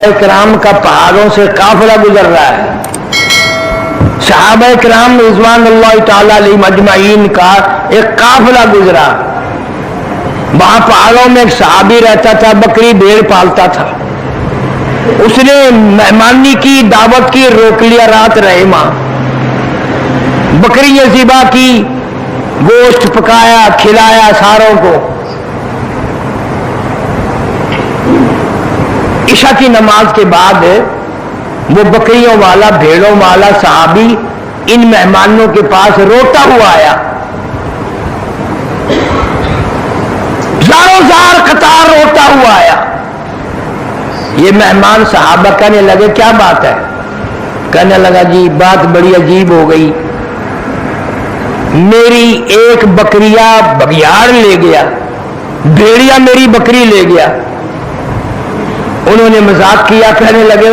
کرام کا پہاڑوں سے قافلہ گزر رہا ہے. صحابہ کرام رضوان اللہ تعالی علیہم اجمعین کا ایک قافلہ گزرا. وہاں پہاڑوں میں ایک صحابی رہتا تھا, بکری بھیڑ پالتا تھا. اس نے مہمانی کی, دعوت کی, روک لیا, رات رہے وہاں. بکریاں ذبح کی, گوشت پکایا, کھلایا ساروں کو. عشاء کی نماز کے بعد وہ بکریوں والا, بھیڑوں والا صحابی ان مہمانوں کے پاس روتا ہوا آیا. زاروں زار قطار روتا ہوا آیا. یہ مہمان صحابہ کہنے لگے کیا بات ہے؟ کہنے لگا جی بات بڑی عجیب ہو گئی. میری ایک بکریا بگیاڑ لے گیا, بھیڑیا میری بکری لے گیا. انہوں نے مذاق کیا, کہنے لگے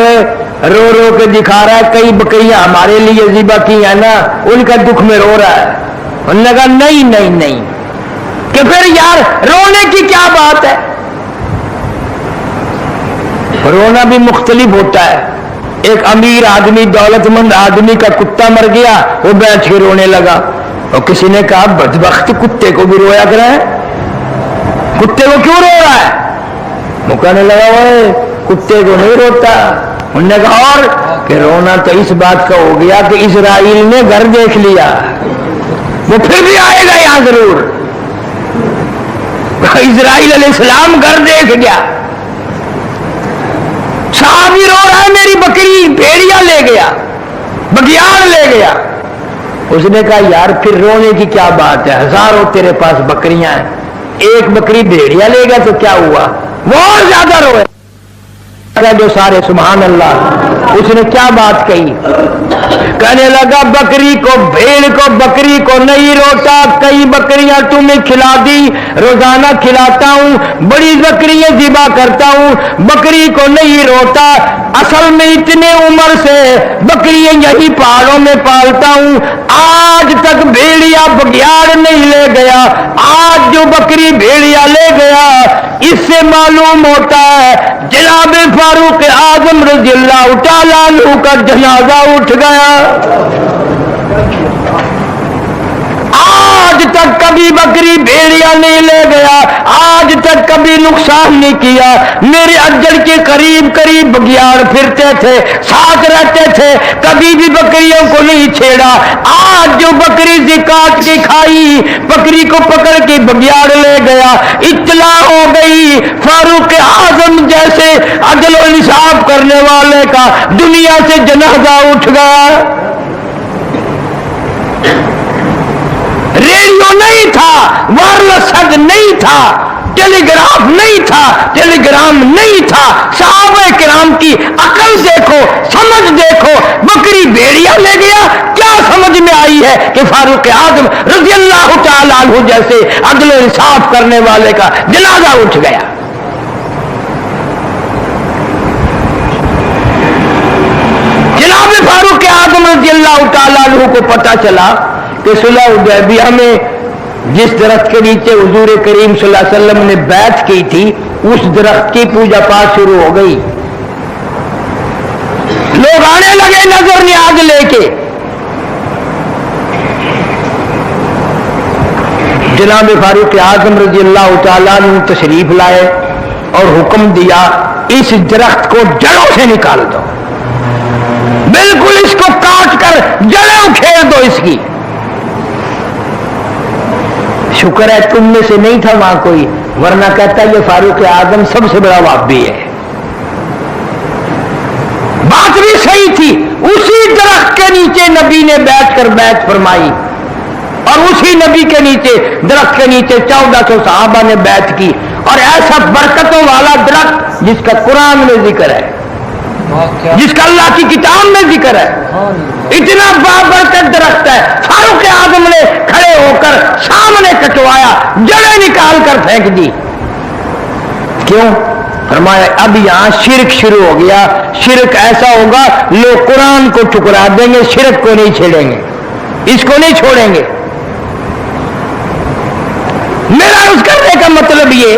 رو رو کے دکھا رہا ہے, کئی بکریاں ہمارے لیے ذبح کی ہیں نا, ان کا دکھ میں رو رہا ہے. انہوں نے کہا نہیں نہیں نہیں, کہ پھر یار رونے کی کیا بات ہے؟ رونا بھی مختلف ہوتا ہے. ایک امیر آدمی, دولت مند آدمی کا کتا مر گیا, وہ بیٹھ کے رونے لگا. اور کسی نے کہا بدبخت کتے کو بھی رویا کرے, کتے کو کیوں رو رہا ہے؟ وہ کہنے لگا وہ کتے کو نہیں روتا. انہوں نے کہا اور کہ رونا تو اس بات کا ہو گیا کہ اسرائیل نے گھر دیکھ لیا, وہ پھر بھی آئے گا یہاں ضرور. اسرائیل علیہ السلام گھر دیکھ گیا. صحابی رو رہا ہے میری بکری بھیڑیا لے گیا, بگیاڑ لے گیا. اس نے کہا یار پھر رونے کی کیا بات ہے, ہزاروں تیرے پاس بکریاں ہیں, ایک بکری بھیڑیا لے گیا تو کیا ہوا؟ وہ اور زیادہ روئے. جو سارے سبحان اللہ. اس نے کیا بات کہی؟ کہنے لگا بکری کو, بھیڑ کو, بکری کو نہیں روتا, کئی بکریاں تمہیں کھلا دی, روزانہ کھلاتا ہوں, بڑی بکریاں ذبح کرتا ہوں, بکری کو نہیں روتا. اصل میں اتنے عمر سے بکریاں یہی پہاڑوں میں پالتا ہوں, آج تک بھیڑیا بگیاڑ نہیں لے گیا. آج جو بکری بھیڑیا لے گیا, اس سے معلوم ہوتا ہے جناب فاروق اعظم رضی اللہ تعالیٰ عنہ کا جنازہ اٹھ گیا. آج تک کبھی بکری بھیڑیا نہیں لے گیا, آج تک کبھی نقصان نہیں کیا. میرے اجڑ کے قریب قریب بگیاڑ پھرتے تھے, ساتھ رہتے تھے, کبھی بھی بکریوں کو نہیں چھیڑا. آج جو بکری زکات کی کھائی, بکری کو پکڑ کے بگیاڑ لے گیا. اطلاع ہو گئی فاروق اعظم جیسے عدل و انصاف کرنے والے کا دنیا سے جنازہ اٹھ گیا. ریڈیو نہیں تھا, وائرلیس ہیڈ نہیں تھا, ٹیلی گراف نہیں تھا, ٹیلی گرام نہیں تھا. صحابہ کرام کی عقل دیکھو, سمجھ دیکھو. بکری بھیڑیا لے گیا, کیا سمجھ میں آئی ہے کہ فاروق اعظم رضی اللہ تعالیٰ عنہ جیسے عدل و انصاف کرنے والے کا جنازہ اٹھ گیا. جناب فاروق اعظم رضی اللہ تعالیٰ عنہ کو پتہ چلا کہ صلح حدیبیہ میں جس درخت کے نیچے حضور کریم صلی اللہ علیہ وسلم نے بیعت کی تھی, اس درخت کی پوجا پاٹ شروع ہو گئی. لوگ آنے لگے نظر نیاز لے کے. جناب فاروق اعظم رضی اللہ تعالیٰ عنہ تشریف لائے اور حکم دیا اس درخت کو جڑوں سے نکال دو, بالکل اس کو کاٹ کر جڑیں اکھیڑ دو اس کی. شکر ہے تم میں سے نہیں تھا وہاں کوئی, ورنہ کہتا یہ فاروق اعظم سب سے بڑا وہابی ہے. بات بھی صحیح تھی. اسی درخت کے نیچے نبی نے بیٹھ کر بیعت فرمائی, اور اسی نبی کے نیچے, درخت کے نیچے 1400 صحابہ نے بیعت کی. اور ایسا برکتوں والا درخت جس کا قرآن میں ذکر ہے, جس کا اللہ کی کتاب میں ذکر ہے, اتنا بابرکت درخت ہے. فاروق اعظم نے کھڑے ہو کر سامنے کٹوایا, جڑیں نکال کر پھینک دی. کیوں؟ فرمایا اب یہاں شرک شروع ہو گیا. شرک ایسا ہوگا لوگ قرآن کو ٹکرا دیں گے, شرک کو نہیں چھیڑیں گے, اس کو نہیں چھوڑیں گے. میرا اس کرنے کا مطلب یہ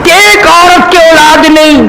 کہ ایک عورت کی اولاد نہیں,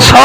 100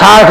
60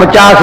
50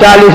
40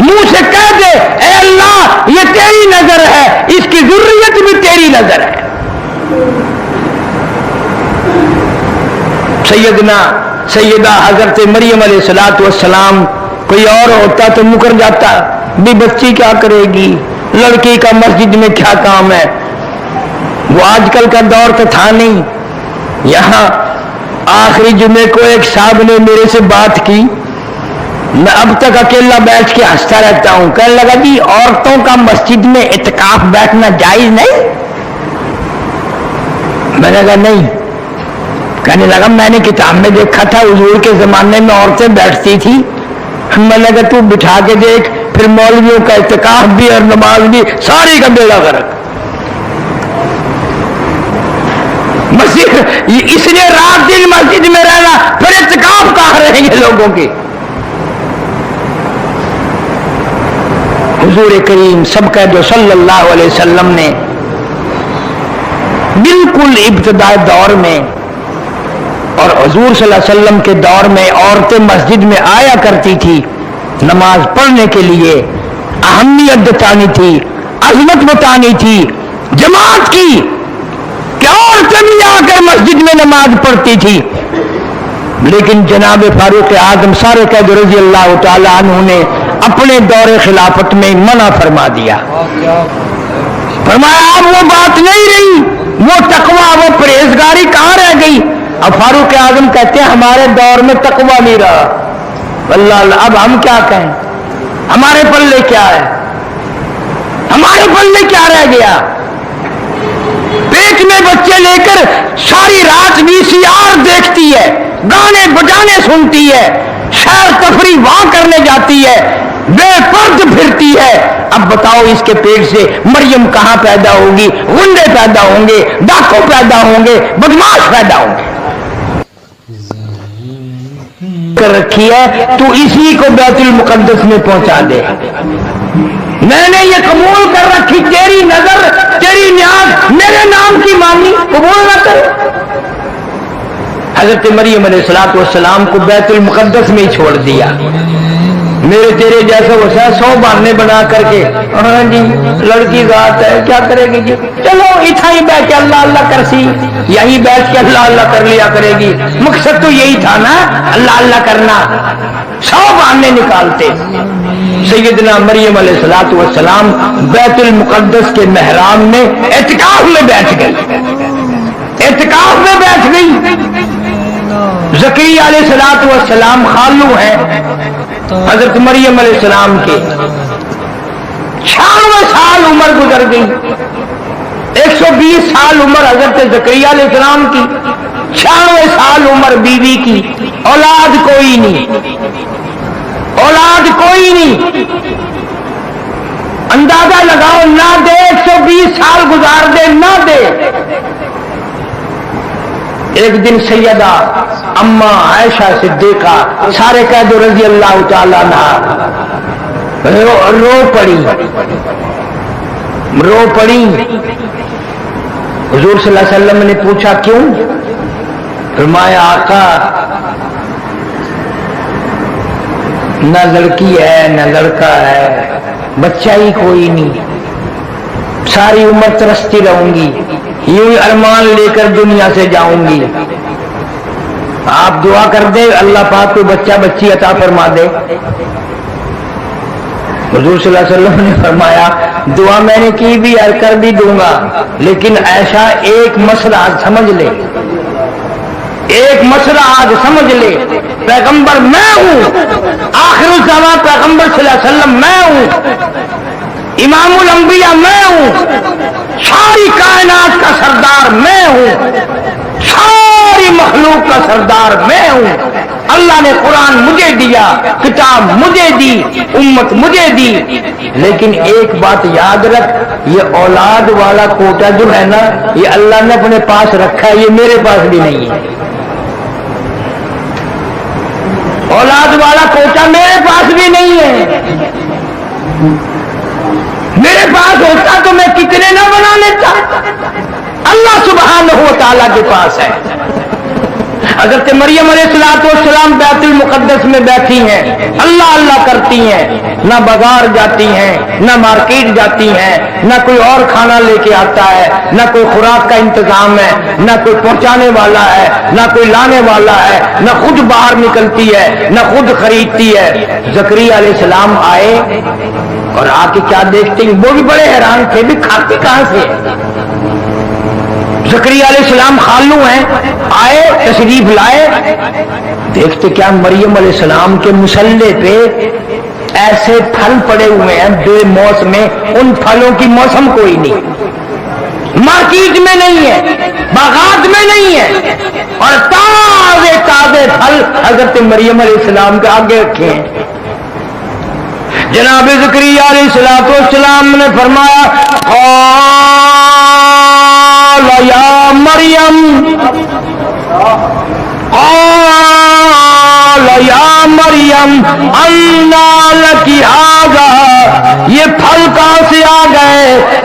منہ سے کہہ دے اے اللہ یہ تیری نظر ہے، اس کی ذریت بھی تیری نظر ہے۔ سیدہ حضرت مریم علیہ السلام کوئی اور ہوتا تو مکر جاتا، بھی بچی کیا کرے گی، لڑکی کا مسجد میں کیا کام ہے۔ وہ آج کل کا دور تو تھا نہیں۔ یہاں آخری جمعے کو ایک صاحب نے میرے سے بات کی، میں اب تک اکیلا بیٹھ کے ہنستا رہتا ہوں، کہنے لگا جی عورتوں کا مسجد میں اعتکاف بیٹھنا جائز نہیں؟ میں نے کہا نہیں۔ کہنے لگا میں نے کتاب میں دیکھا تھا حضور کے زمانے میں عورتیں بیٹھتی تھی۔ میں نے کہا تو بٹھا کے دیکھ، پھر مولویوں کا اعتکاف بھی اور نماز بھی ساری کا بیڑا غرق۔ مسجد اس لیے رات دن مسجد میں رہنا، پھر اعتکاف کہاں رہیں گے لوگوں کے۔ حضور کریم سب کا جو صلی اللہ علیہ وسلم نے بالکل ابتدائی دور میں اور حضور صلی اللہ علیہ وسلم کے دور میں عورتیں مسجد میں آیا کرتی تھی نماز پڑھنے کے لیے، اہمیت بتانی تھی، عظمت بتانی تھی جماعت کی کہ عورتیں بھی آ کر مسجد میں نماز پڑھتی تھی۔ لیکن جناب فاروق اعظم سارے قید رضی اللہ تعالی عنہ نے اپنے دور خلافت میں منع فرما دیا، فرمایا اب وہ بات نہیں رہی، وہ تقویٰ وہ پرہیزگاری کہاں رہ گئی۔ اب فاروق اعظم کہتے ہیں ہمارے دور میں تقویٰ نہیں رہا۔ اللہ اللہ، اب ہم کیا کہیں، ہمارے پلے کیا ہے، ہمارے پلے کیا رہ گیا۔ پیٹ میں بچے لے کر ساری رات VCR دیکھتی ہے، گانے بجانے سنتی ہے، سیر تفریح وہاں کرنے جاتی ہے، بے پرد پھرتی ہے۔ اب بتاؤ اس کے پیٹ سے مریم کہاں پیدا ہوگی، غنڈے پیدا ہوں گے، ڈاکو پیدا ہوں گے، بدماش پیدا ہوں گے۔ کر رکھی ہے تو اسی کو بیت المقدس میں پہنچا دے۔ میں نے یہ قبول کر رکھی، تیری نظر تیری نیاز میرے نام کی مانی، قبول نہ کر۔ حضرت مریم علیہ السلام کو بیت المقدس میں ہی چھوڑ دیا۔ میرے تیرے جیسا وسا 100 بہانے بنا کر کے، ہاں جی لڑکی ذات ہے کیا کرے گی جی، چلو اتنا ہی بیٹھ کے اللہ اللہ کر سی، یہی بیٹھ کے اللہ اللہ کر لیا کرے گی۔ مقصد تو یہی تھا نا، اللہ اللہ کرنا، 100 بہانے نکالتے۔ سیدنا مریم علیہ السلام بیت المقدس کے محراب میں اعتکاف میں بیٹھ گئی، اعتکاف میں بیٹھ گئی۔ زکریا علیہ السلام خالو ہیں حضرت مریم علیہ السلام کے، 96 سال عمر گزر گئی، 120 سال عمر حضرت زکریا علیہ السلام کی، 96 سال عمر بیوی کی، اولاد کوئی نہیں، اولاد کوئی نہیں۔ اندازہ لگاؤ، نہ دے 120 سال گزار دے نہ دے۔ ایک دن سیدہ اما عائشہ صدیقہ سارے قید رضی اللہ تعالیٰ عنہ رو پڑی۔ حضور صلی اللہ علیہ وسلم نے پوچھا کیوں؟ فرمایا آقا نہ لڑکی ہے نہ لڑکا ہے، بچہ ہی کوئی نہیں، ساری عمر ترستی رہوں گی، یوں ہی ارمان لے کر دنیا سے جاؤں گی۔ آپ دعا کر دے اللہ پاک کو بچہ بچی عطا فرما دے۔ حضور صلی اللہ علیہ وسلم نے فرمایا دعا میں نے کی بھی اور کر بھی دوں گا، لیکن ایسا ایک مسئلہ آج سمجھ لے، ایک مسئلہ آج سمجھ لے، پیغمبر میں ہوں، آخر الزمان پیغمبر صلی اللہ علیہ وسلم میں ہوں، امام الانبیاء میں ہوں، ساری کائنات کا سردار میں ہوں، ساری مخلوق کا سردار میں ہوں۔ اللہ نے قرآن مجھے دیا، کتاب مجھے دی، امت مجھے دی، لیکن ایک بات یاد رکھ، یہ اولاد والا کوٹا جو ہے نا یہ اللہ نے اپنے پاس رکھا ہے، یہ میرے پاس بھی نہیں ہے۔ اولاد والا کوٹا میرے پاس بھی نہیں ہے، میرے پاس ہوتا تو میں کتنے نہ بنا لیتا، اللہ سبحانہ و تعالیٰ کے پاس ہے۔ حضرت مریم علیہ السلام بیت المقدس میں بیٹھی ہیں، اللہ اللہ کرتی ہیں، نہ بازار جاتی ہیں، نہ مارکیٹ جاتی ہیں، نہ کوئی اور کھانا لے کے آتا ہے، نہ کوئی خوراک کا انتظام ہے، نہ کوئی پہنچانے والا ہے، نہ کوئی لانے والا ہے، نہ خود باہر نکلتی ہے، نہ خود خریدتی ہے۔ زکریا علیہ السلام آئے اور آ کے کیا دیکھتے ہیں، وہ بھی بڑے حیران تھے بھی کھاتی کہاں سے؟ زکریا علیہ السلام خالو ہیں، آئے تشریف لائے، دیکھتے کیا مریم علیہ السلام کے مصلے پہ ایسے پھل پڑے ہوئے ہیں بے موسم، ان پھلوں کی موسم کوئی نہیں، مارکیٹ میں نہیں ہے، باغات میں نہیں ہے، اور تازے تازے پھل حضرت مریم علیہ السلام کے آگے رکھے ہیں۔ جناب زکریا علیہ السلام نے فرمایا قال یا مریم، قال یا مریم انا لک ھذا، یہ پھل کہاں سے آ گئے؟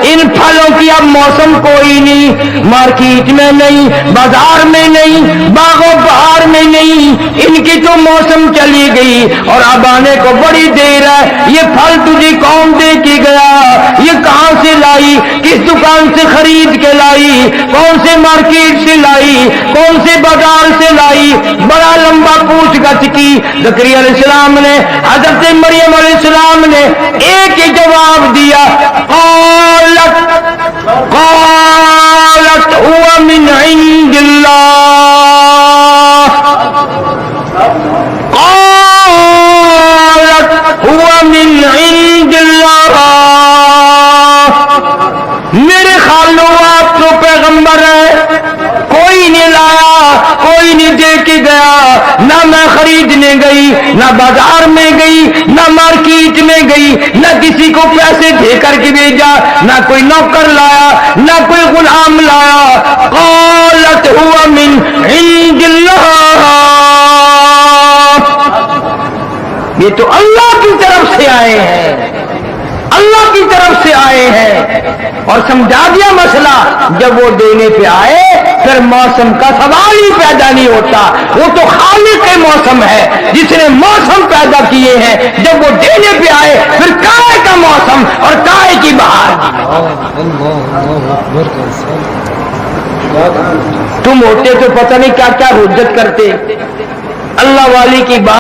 ان پھلوں کی اب موسم کوئی نہیں، مارکیٹ میں نہیں، بازار میں نہیں، باغ و بہار میں نہیں، ان کی تو موسم چلی گئی اور اب آنے کو بڑی دیر ہے۔ یہ پھل تجھے کون دے کے گیا؟ یہ کہاں سے لائی؟ کس دکان سے خرید کے لائی؟ کون سے مارکیٹ سے لائی؟ کون سے بازار سے لائی؟ بڑا لمبا پوچھ گچھ کی۔ زکریا علیہ السلام نے، حضرت مریم علیہ السلام نے ایک ہی جواب دیا، قالت هو من عند اللہ، قالت هو من عند اللہ۔ میرے خالو آپ تو پیغمبر ہیں، کوئی نہیں لایا، کوئی نہیں دے کے گیا، نہ میں خریدنے گئی، نہ بازار میں گئی، نہ مارکیٹ میں گئی، نہ کسی کو پیسے دے کر کے بھیجا، نہ کوئی نوکر لایا، نہ کوئی غلام لایا۔ قالت هو من عند اللہ، یہ تو اللہ کی طرف سے آئے ہیں، اللہ کی طرف سے آئے ہیں۔ اور سمجھا دیا مسئلہ، جب وہ دینے پہ آئے پھر موسم کا سوال ہی پیدا نہیں ہوتا، وہ تو خالق کے موسم ہے جس نے موسم پیدا کیے ہیں، جب وہ دینے پہ آئے پھر کائے کا موسم اور کائے کی بہار۔ تم ہوتے تو پتہ نہیں کیا کیا حجت کرتے، اللہ والی کی بات